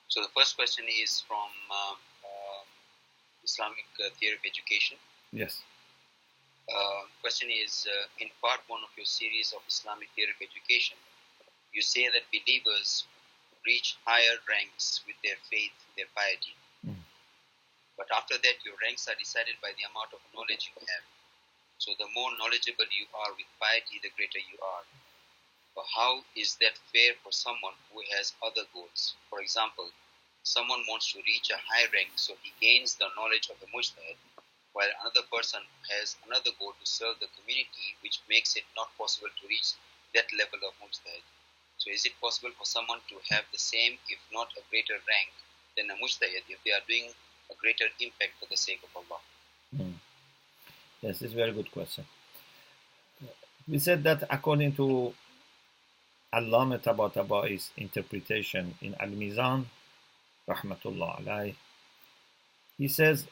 So the first question is from Islamic Theory of Education. Yes. Question is, in part 1 of your series of Islamic Theory of Education, you say that believers reach higher ranks with their faith, their piety. But after that, your ranks are decided by the amount of knowledge you have. So the more knowledgeable you are with piety, the greater you are. But how is that fair for someone who has other goals? For example, someone wants to reach a high rank, so he gains the knowledge of the mujtahid, while another person has another goal to serve the community, which makes it not possible to reach that level of mujtahid. So is it possible for someone to have the same, if not a greater rank than a mujtahid, if they are doing a greater impact for the sake of Allah? Yes, this is a very good question. We said that according to Allama Tabataba'i's interpretation in Al-Mizan, Rahmatullah alayh, he says,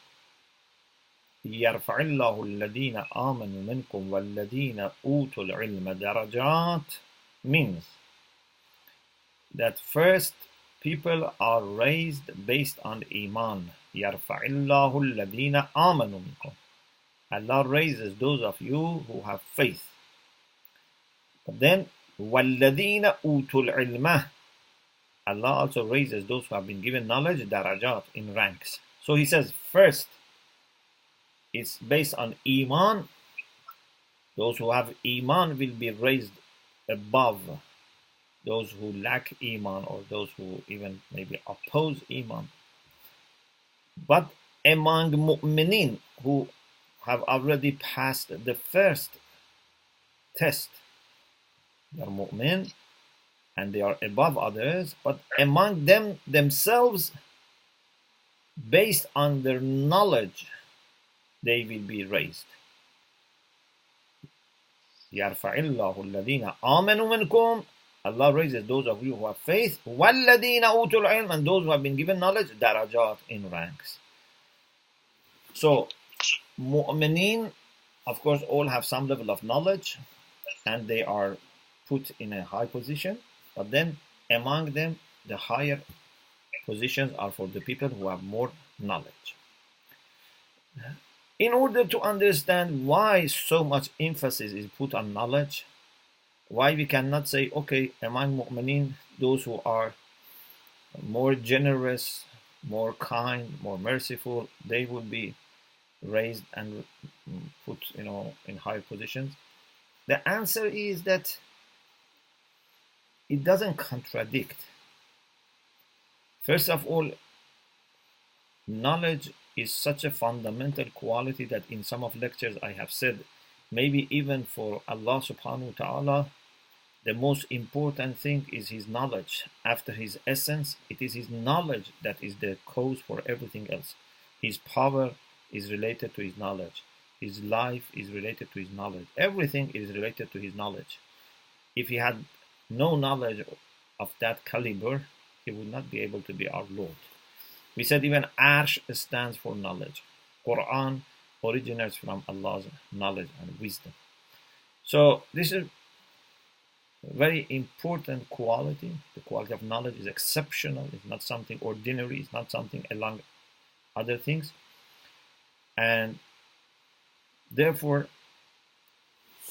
يرفع الله الذين آمنوا منكم والذين أوتوا العلم درجات, means that first people are raised based on Iman. يرفع الله الذين آمنوا منكم. Allah raises those of you who have faith. But then وَالَّذِينَ أُوتُوا الْعِلْمَ, Allah also raises those who have been given knowledge, darajat, in ranks. So he says first it's based on Iman. Those who have Iman will be raised above those who lack Iman, or those who even maybe oppose Iman. But among mu'minin who have already passed the first test, they are mu'min and they are above others, but among them themselves, based on their knowledge, they will be raised. يَرْفَعِ اللَّهُ الَّذِينَ آمَنُوا مِنْكُمْ, Allah raises those of you who have faith, وَالَّذِينَ أُوتُوا الْعِلْمَ, and those who have been given knowledge, darajat, in ranks. So, mu'mineen, of course, all have some level of knowledge, and they are put in a high position, but then among them, the higher positions are for the people who have more knowledge. In order to understand why so much emphasis is put on knowledge, why we cannot say, okay, among mu'mineen, those who are more generous, more kind, more merciful, they will be raised and put, in higher positions. The answer is that it doesn't contradict. First of all, knowledge is such a fundamental quality that in some of lectures I have said, maybe even for Allah subhanahu wa ta'ala, the most important thing is His knowledge. After His essence, it is His knowledge that is the cause for everything else. His power is related to His knowledge. His life is related to His knowledge. Everything is related to His knowledge. If He had no knowledge of that caliber, He would not be able to be our Lord. We said even Arsh stands for knowledge. Quran originates from Allah's knowledge and wisdom. So this is a very important quality. The quality of knowledge is exceptional. It's not something ordinary. It's not something along other things. And therefore,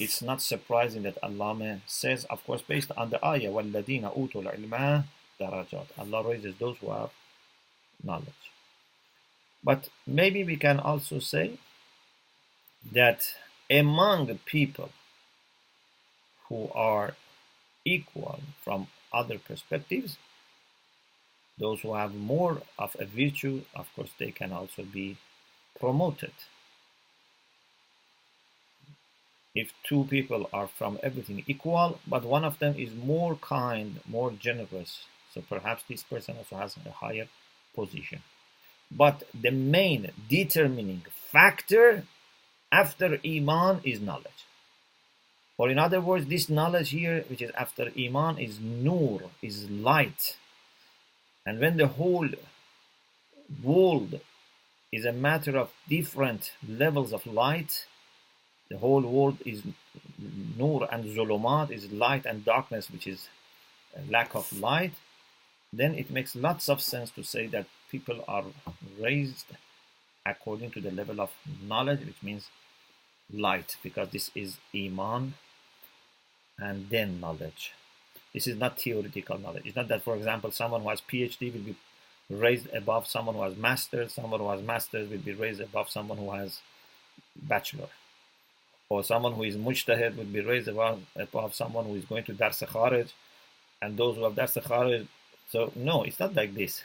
it's not surprising that Allah says, of course, based on the ayah, وَالَّذِينَ أُوتُوا الْعِلْمَ دَرَجَاتٍ. Allah raises those who have knowledge. But maybe we can also say that among people who are equal from other perspectives, those who have more of a virtue, of course, they can also be promoted. If two people are from everything equal, but one of them is more kind, more generous, so perhaps this person also has a higher position. But the main determining factor after Iman is knowledge. Or in other words, this knowledge here, which is after Iman, is nur, is light. And when the whole world is a matter of different levels of light, the whole world is nur and zulumat, is light and darkness, which is a lack of light, then it makes lots of sense to say that people are raised according to the level of knowledge, which means light, because this is Iman and then knowledge. This is not theoretical knowledge. It's not that, for example, someone who has PhD will be raised above someone who has masters, someone who has masters will be raised above someone who has bachelor, or someone who is mujtahid will be raised above someone who is going to Dars Kharij, and those who have Dars Kharij. So no, it's not like this.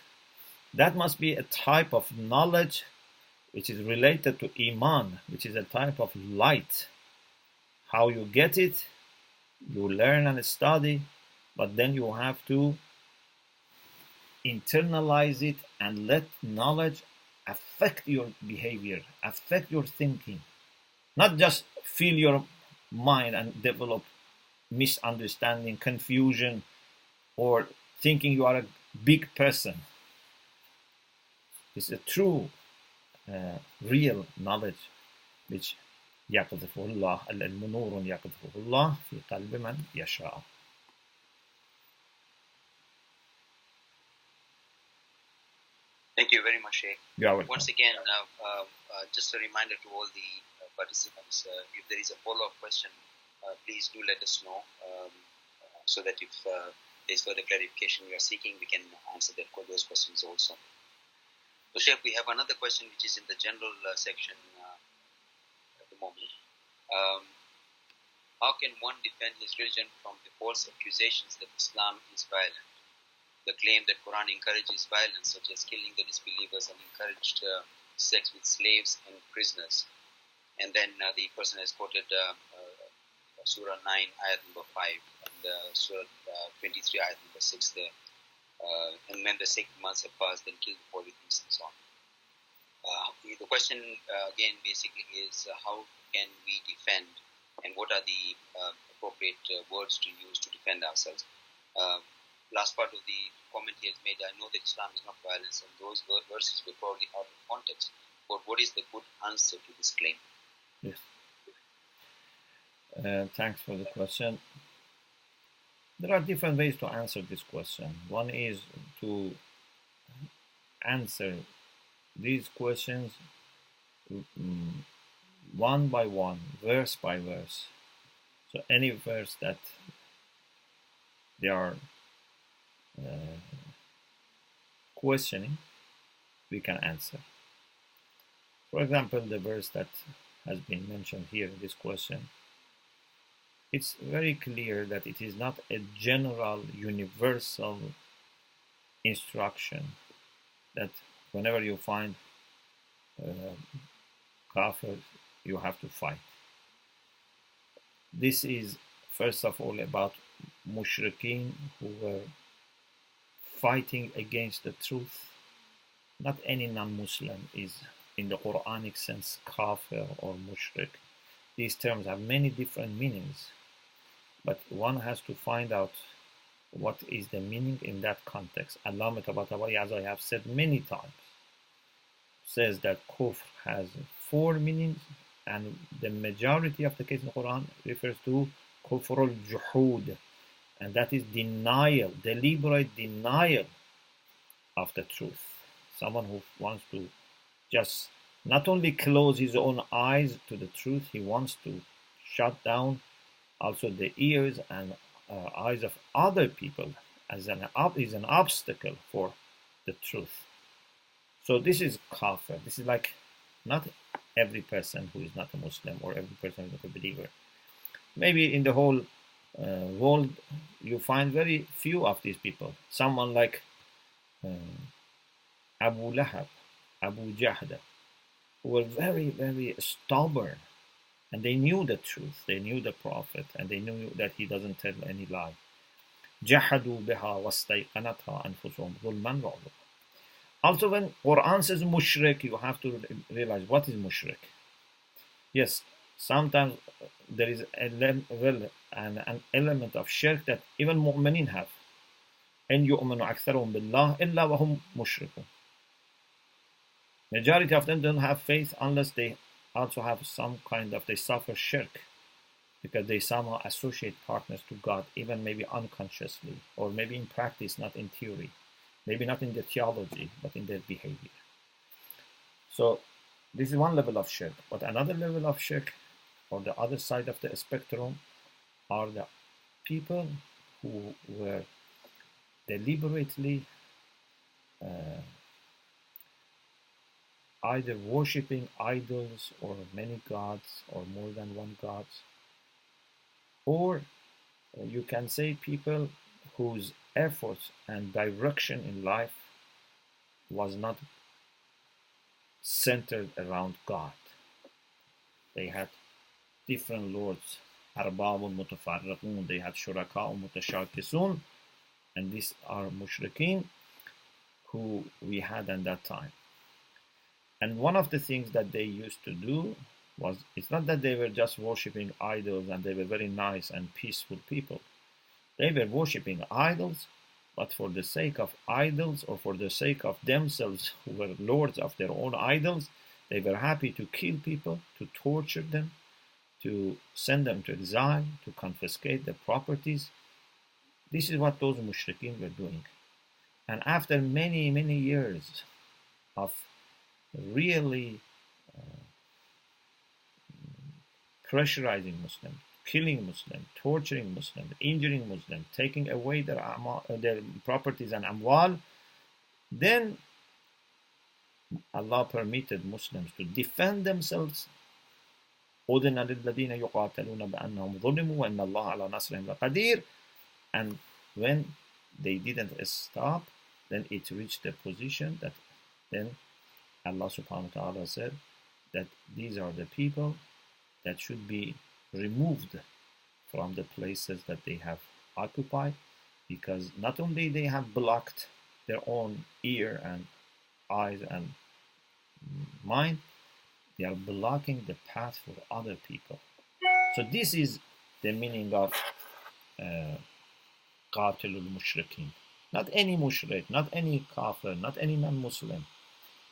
That must be a type of knowledge which is related to Iman, which is a type of light. How you get it, you learn and study, but then you have to internalize it and let knowledge affect your behavior, affect your thinking. Not just fill your mind and develop misunderstanding, confusion, or thinking you are a big person. It's a true, real knowledge which يقذفه الله العلم نور يقذفه الله في قلب من يشاء. Thank you very much, Sheikh. Once again, just a reminder to all the participants, if there is a follow-up question, please do let us know, so that if there's further clarification you are seeking, we can answer those questions also. So, Sheikh, we have another question which is in the general section at the moment. How can one defend his religion from the false accusations that Islam is violent? The claim that Quran encourages violence, such as killing the disbelievers, and encouraged sex with slaves and prisoners. And then the person has quoted Surah 9, ayat number 5, and Surah 23, ayat number 6 there. And when the 6 months have passed, then kill the polytheists and so on. The question again basically is how can we defend, and what are the appropriate words to use to defend ourselves? Last part of the comment he has made, I know that Islam is not violence, and those verses were probably out of context. But what is the good answer to this claim? Yes. Thanks for the question. There are different ways to answer this question. One is to answer these questions one by one, verse by verse. So any verse that they are questioning, we can answer. For example, the verse that has been mentioned here in this question, it's very clear that it is not a general, universal instruction that whenever you find kafir, you have to fight. This is first of all about mushrikeen who were fighting against the truth. Not any non-Muslim is, in the Quranic sense, kafir or mushrik. These terms have many different meanings, but one has to find out what is the meaning in that context. Allama Tabatabai, as I have said many times, says that kufr has 4 meanings, and the majority of the case in the Quran refers to kufr al-juhud, and that is denial, deliberate denial of the truth. Someone who wants to just not only close his own eyes to the truth, he wants to shut down also the ears and eyes of other people as an obstacle for the truth. So this is kafir. This is like not every person who is not a Muslim or every person who is not a believer. Maybe in the whole world you find very few of these people. Someone like Abu Lahab, Abu Jahda, who were very, very stubborn, and they knew the truth, they knew the Prophet, and they knew that he doesn't tell any lie. جحدوا بها واستيقنتها أنفسهم ظلما وعلوا. Also, when Quran says mushrik, you have to realize what is mushrik. Yes, sometimes there is an element of shirk that even mu'minin have. أن يؤمنوا أكثرهم بالله إلا وهم مشركون. Majority of them don't have faith unless they also have some kind of, they suffer shirk, because they somehow associate partners to God, even maybe unconsciously, or maybe in practice, not in theory. maybe not in their theology, but in their behavior. So this is one level of shirk. But another level of shirk, or the other side of the spectrum, are the people who were deliberately either worshipping idols or many gods or more than one gods, or you can say people whose efforts and direction in life was not centered around God. They had different lords, arbabun mutafarriqun, they had shuraka'un mutashakisun, and these are mushrikeen who we had at that time. And one of the things that they used to do was, it's not that they were just worshipping idols and they were very nice and peaceful people. They were worshipping idols, but for the sake of idols, or for the sake of themselves, who were lords of their own idols, they were happy to kill people, to torture them, to send them to exile, to confiscate their properties. This is what those mushrikeen were doing. And after many, many years of really pressurizing Muslims, killing Muslims, torturing Muslims, injuring Muslims, taking away their properties and amwal, then Allah permitted Muslims to defend themselves. And when they didn't stop, then it reached the position that then Allah subhanahu wa ta'ala said that these are the people that should be removed from the places that they have occupied, because not only they have blocked their own ear and eyes and mind, they are blocking the path for other people. So this is the meaning of qatilul mushrikeen. Not any mushrik, not any kafir, not any non-Muslim.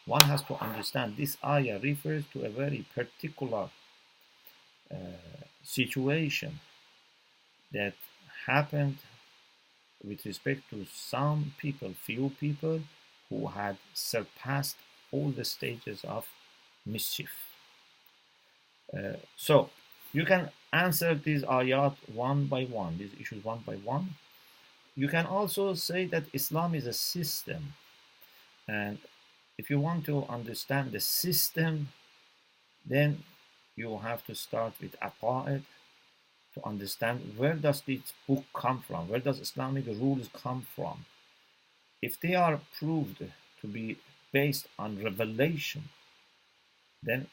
One has to understand this ayah refers to a very particular situation that happened with respect to some people, few people who had surpassed all the stages of mischief. So you can answer these ayat one by one, these issues one by one. You can also say that Islam is a system, and if you want to understand the system, then you have to start with aqa'id, to understand where does this book come from, where does Islamic rules come from. If they are proved to be based on revelation, then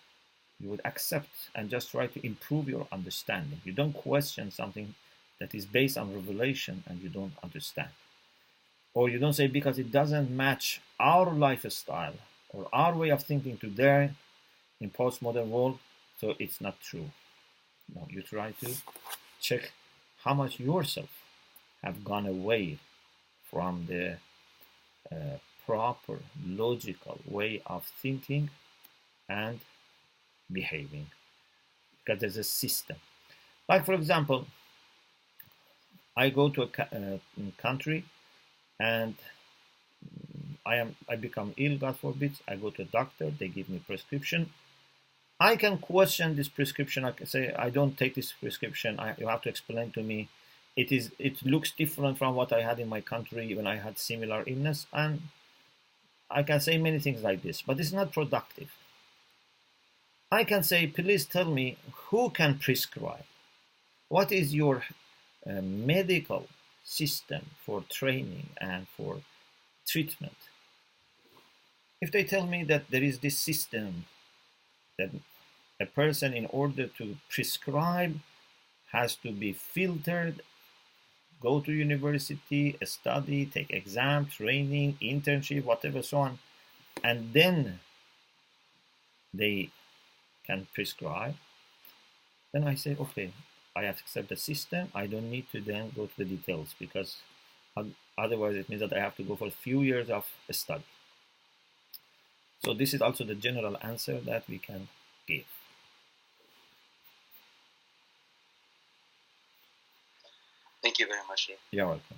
you would accept and just try to improve your understanding. You don't question something that is based on revelation and you don't understand. Or you don't say because it doesn't match our lifestyle or our way of thinking today in postmodern world, so it's not true. No, you try to check how much yourself have gone away from the proper, logical way of thinking and behaving, because there's a system. Like, for example, I go to a country and I become ill, God forbid. I go to a doctor, they give me prescription. I can question this prescription. I can say, I don't take this prescription. You have to explain to me. It looks different from what I had in my country when I had similar illness. And I can say many things like this, but it's not productive. I can say, please tell me who can prescribe. What is your medical system for training and for treatment? If they tell me that there is this system, that a person, in order to prescribe, has to be filtered, go to university, study, take exam, training, internship, whatever, so on, and then they can prescribe, then I say, okay, I accept the system. I don't need to then go to the details, because otherwise it means that I have to go for a few years of study. So this is also the general answer that we can give. Thank you very much. You're welcome.